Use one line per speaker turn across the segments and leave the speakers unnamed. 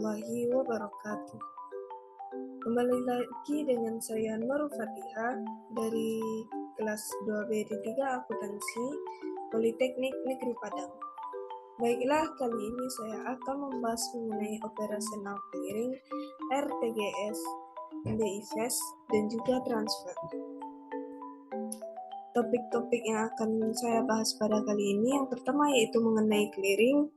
warahmatullahi wabarakatuh. Kembali lagi dengan saya Nur Fatihah dari kelas 2B di 3 Akuntansi Politeknik Negeri Padang. Baiklah, kali ini saya akan membahas mengenai operasional clearing, RTGS, BIFES, dan juga transfer. Topik-topik yang akan saya bahas pada kali ini, yang pertama yaitu mengenai clearing,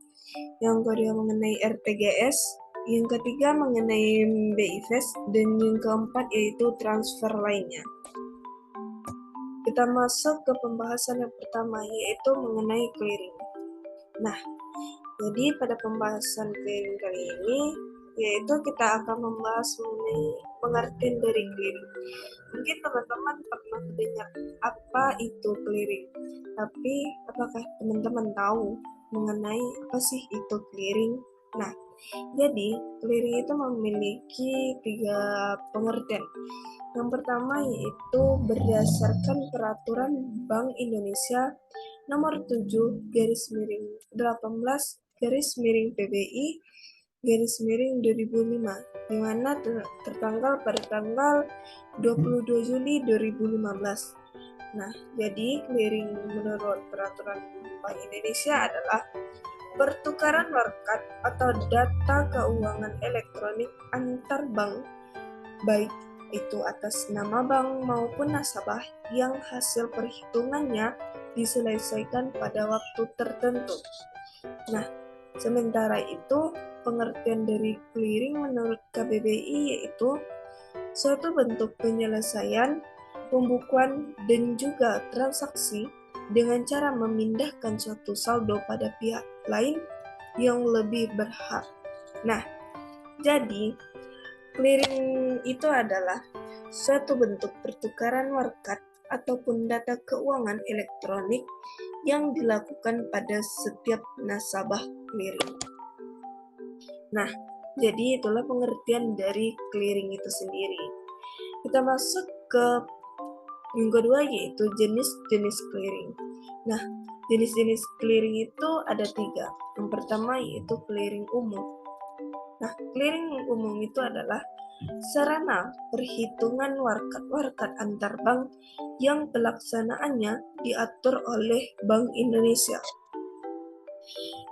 yang kedua mengenai RTGS, yang ketiga mengenai BIFES, dan yang keempat yaitu transfer lainnya. Kita masuk ke pembahasan yang pertama, yaitu mengenai clearing. Nah, jadi pada pembahasan clearing kali ini, yaitu kita akan membahas mengenai pengertian dari clearing. Mungkin teman-teman pernah mendengar apa itu clearing, tapi apakah teman-teman tahu mengenai apa sih itu clearing? Nah, jadi clearing itu memiliki 3 pengertian. Yang pertama yaitu berdasarkan peraturan Bank Indonesia nomor 7/18/PBI -2005, di mana tertanggal pada tanggal 22 Juli 2015. Nah, jadi clearing menurut peraturan Bank Indonesia adalah pertukaran warkat atau data keuangan elektronik antar bank, baik itu atas nama bank maupun nasabah, yang hasil perhitungannya diselesaikan pada waktu tertentu. Nah, sementara itu pengertian dari clearing menurut KBBI yaitu suatu bentuk penyelesaian, pembukuan, dan juga transaksi dengan cara memindahkan suatu saldo pada pihak lain yang lebih berhak. Nah, jadi clearing itu adalah suatu bentuk pertukaran warkat ataupun data keuangan elektronik yang dilakukan pada setiap nasabah clearing. Nah, jadi itulah pengertian dari clearing itu sendiri. Kita masuk ke yang kedua yaitu jenis-jenis clearing. Nah, jenis-jenis clearing itu ada 3. Yang pertama yaitu clearing umum. Nah, clearing umum itu adalah sarana perhitungan warkat antar bank yang pelaksanaannya diatur oleh Bank Indonesia.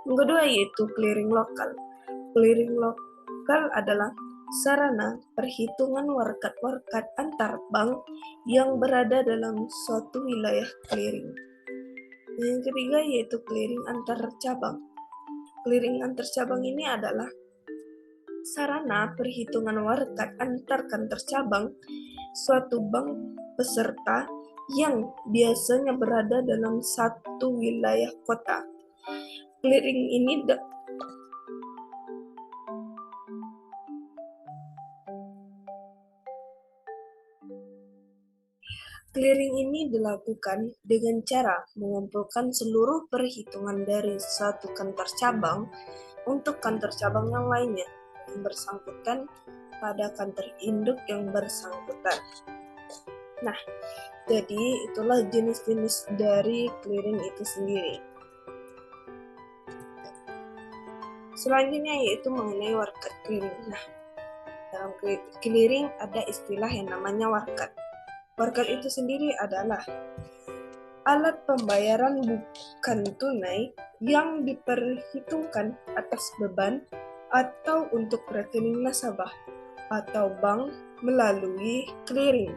Yang kedua yaitu clearing lokal. Clearing lokal adalah sarana perhitungan warkat antar bank yang berada dalam suatu wilayah clearing. Yang ketiga yaitu clearing antar cabang. Clearing antar cabang ini adalah sarana perhitungan warkat antar kantor cabang suatu bank peserta yang biasanya berada dalam satu wilayah kota. Clearing ini dilakukan dengan cara mengumpulkan seluruh perhitungan dari suatu kantor cabang untuk kantor cabang yang lainnya yang bersangkutan pada kantor induk yang bersangkutan. Nah, jadi itulah jenis-jenis dari clearing itu sendiri. Selanjutnya yaitu mengenai warkat clearing. Nah, dalam clearing ada istilah yang namanya warkat. Warkat itu sendiri adalah alat pembayaran bukan tunai yang diperhitungkan atas beban atau untuk rekening nasabah atau bank melalui clearing.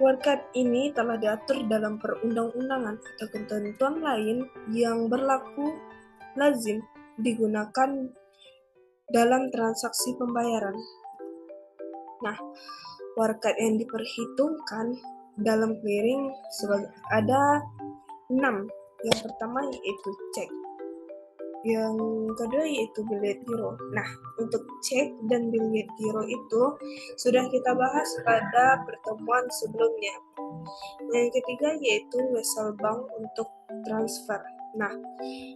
Warkat ini telah diatur dalam perundang-undangan atau ketentuan lain yang berlaku lazim digunakan dalam transaksi pembayaran. Nah, warkat yang diperhitungkan dalam clearing ada 6. Yang pertama yaitu cek. Yang kedua yaitu biliet giro. Nah, untuk cek dan biliet giro itu sudah kita bahas pada pertemuan sebelumnya. Yang ketiga yaitu wesel bank untuk transfer. Nah,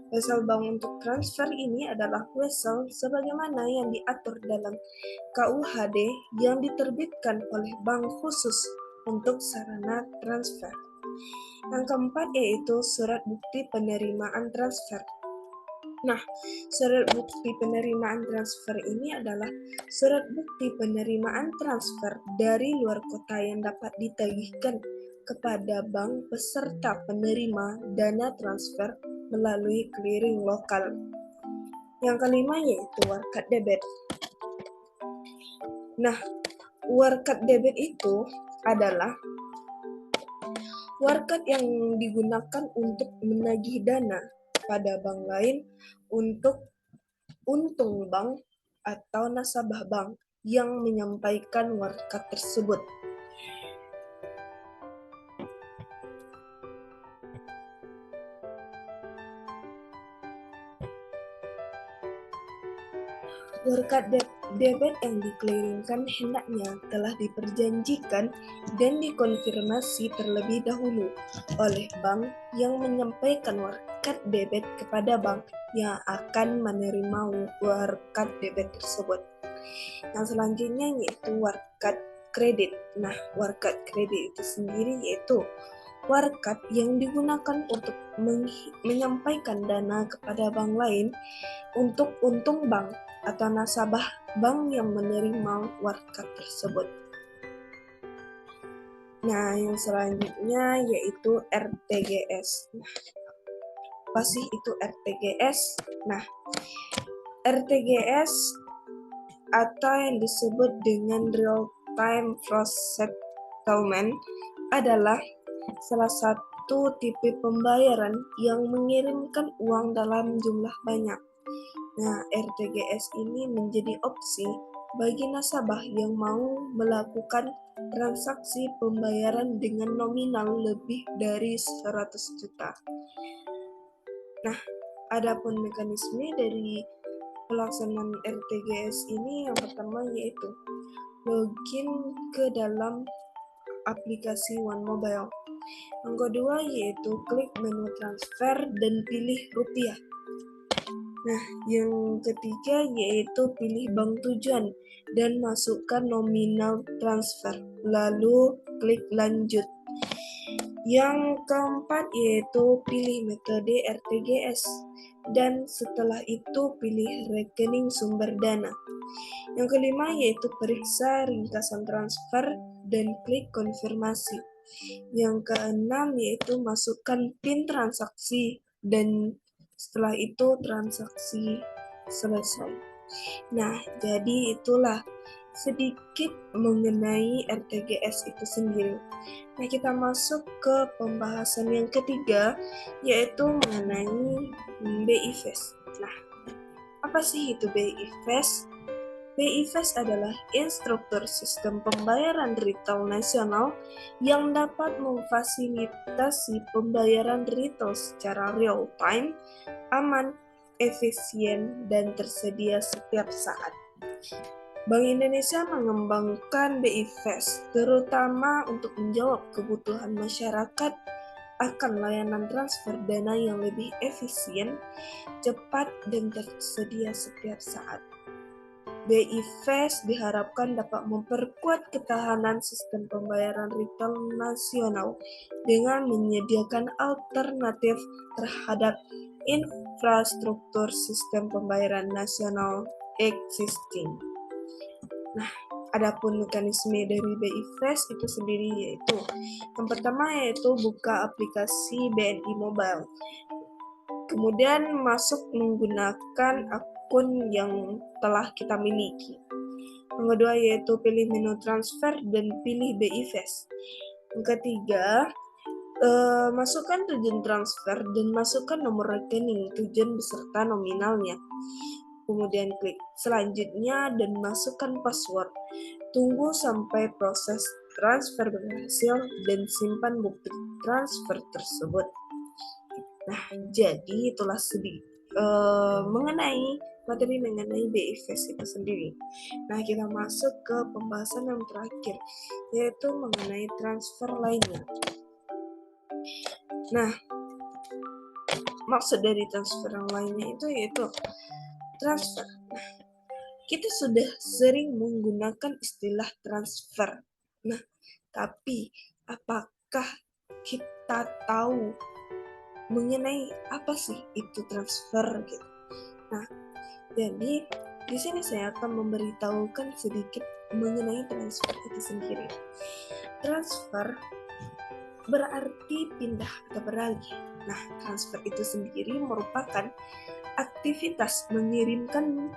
wesel bank untuk transfer ini adalah wesel sebagaimana yang diatur dalam KUHD yang diterbitkan oleh bank khusus untuk sarana transfer. Yang keempat yaitu surat bukti penerimaan transfer. Nah, surat bukti penerimaan transfer ini adalah surat bukti penerimaan transfer dari luar kota yang dapat ditagihkan kepada bank peserta penerima dana transfer melalui clearing lokal. Yang kelima yaitu warkat debit. Nah, warkat debit itu adalah warkat yang digunakan untuk menagih dana pada bank lain untuk untung bank atau nasabah bank yang menyampaikan warkat tersebut. Warkat debit yang dikeliringkan hendaknya telah diperjanjikan dan dikonfirmasi terlebih dahulu oleh bank yang menyampaikan warkat debit kepada bank yang akan menerima warkat debit tersebut. Yang selanjutnya yaitu warkat kredit. Nah, warkat kredit itu sendiri yaitu warkat yang digunakan untuk menyampaikan dana kepada bank lain untuk untung bank atau nasabah bank yang menerima warkat tersebut. Nah, yang selanjutnya yaitu RTGS. Nah, apa sih itu RTGS? Nah, RTGS atau yang disebut dengan Real Time Gross Settlement adalah salah satu tipe pembayaran yang mengirimkan uang dalam jumlah banyak. Nah, RTGS ini menjadi opsi bagi nasabah yang mau melakukan transaksi pembayaran dengan nominal lebih dari 100 juta. Nah, adapun mekanisme dari pelaksanaan RTGS ini yang pertama yaitu login ke dalam aplikasi One Mobile. Yang kedua yaitu klik menu transfer dan pilih rupiah. Nah, yang ketiga yaitu pilih bank tujuan dan masukkan nominal transfer, lalu klik lanjut. Yang keempat yaitu pilih metode RTGS dan setelah itu pilih rekening sumber dana. Yang kelima yaitu periksa ringkasan transfer dan klik konfirmasi. Yang keenam yaitu masukkan PIN transaksi dan setelah itu transaksi selesai. Nah, jadi itulah sedikit mengenai RTGS itu sendiri. Nah, kita masuk ke pembahasan yang ketiga, yaitu mengenai BI Fast. Nah, apa sih itu BI Fast? BI Fast adalah instruktur sistem pembayaran retail nasional yang dapat memfasilitasi pembayaran retail secara real-time, aman, efisien, dan tersedia setiap saat. Bank Indonesia mengembangkan BI Fast terutama untuk menjawab kebutuhan masyarakat akan layanan transfer dana yang lebih efisien, cepat, dan tersedia setiap saat. BI Fast diharapkan dapat memperkuat ketahanan sistem pembayaran retail nasional dengan menyediakan alternatif terhadap infrastruktur sistem pembayaran nasional existing. Nah, adapun mekanisme dari BI Fast itu sendiri yaitu yang pertama yaitu buka aplikasi BNI Mobile. Kemudian masuk menggunakan akun yang telah kita miliki. Yang kedua yaitu pilih menu transfer dan pilih BI Fast. Yang ketiga, masukkan tujuan transfer dan masukkan nomor rekening tujuan beserta nominalnya. Kemudian klik selanjutnya dan masukkan password. Tunggu sampai proses transfer berhasil dan simpan bukti transfer tersebut. Nah, jadi itulah materi mengenai BI Fast itu sendiri. Nah, kita masuk ke pembahasan yang terakhir, yaitu mengenai transfer lainnya. Nah, maksud dari transfer yang lainnya itu yaitu transfer. Nah, kita sudah sering menggunakan istilah transfer. Nah, tapi apakah kita tahu mengenai apa sih itu transfer gitu? Nah, jadi di sini saya akan memberitahukan sedikit mengenai transfer itu sendiri. Transfer berarti pindah atau beralih. Nah, transfer itu sendiri merupakan aktivitas mengirimkan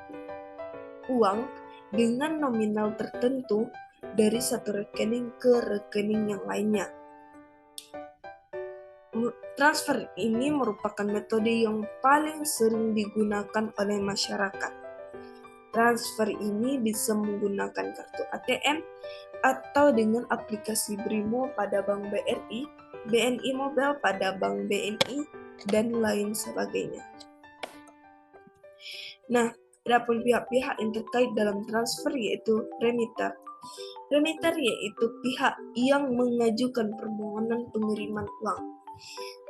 uang dengan nominal tertentu dari satu rekening ke rekening yang lainnya. Transfer ini merupakan metode yang paling sering digunakan oleh masyarakat. Transfer ini bisa menggunakan kartu ATM atau dengan aplikasi Brimo pada Bank BRI, BNI Mobile pada Bank BNI, dan lain sebagainya. Nah, adapun pihak-pihak yang terkait dalam transfer yaitu remitter. Remitter yaitu pihak yang mengajukan permohonan pengiriman uang.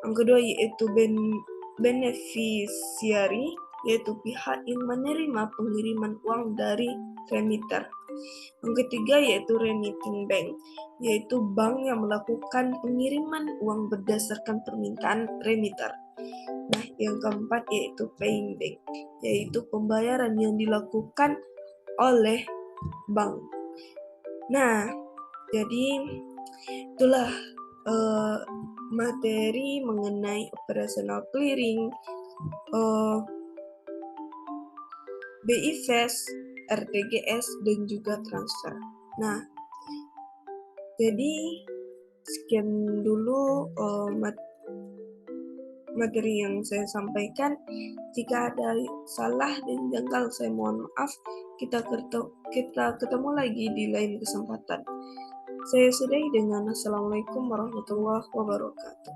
Yang kedua yaitu beneficiary, yaitu pihak yang menerima pengiriman uang dari remitter. Yang ketiga yaitu remitting bank, yaitu bank yang melakukan pengiriman uang berdasarkan permintaan remitter. Nah, yang keempat yaitu paying bank, yaitu pembayaran yang dilakukan oleh bank. Nah, jadi itulah materi mengenai operational clearing, BI Fast, RTGS, dan juga transfer. Nah, jadi sekian dulu materi yang saya sampaikan. Jika ada salah dan janggal, saya mohon maaf. Kita ketemu lagi di lain kesempatan. Saya sudahi dengan Assalamualaikum warahmatullahi wabarakatuh.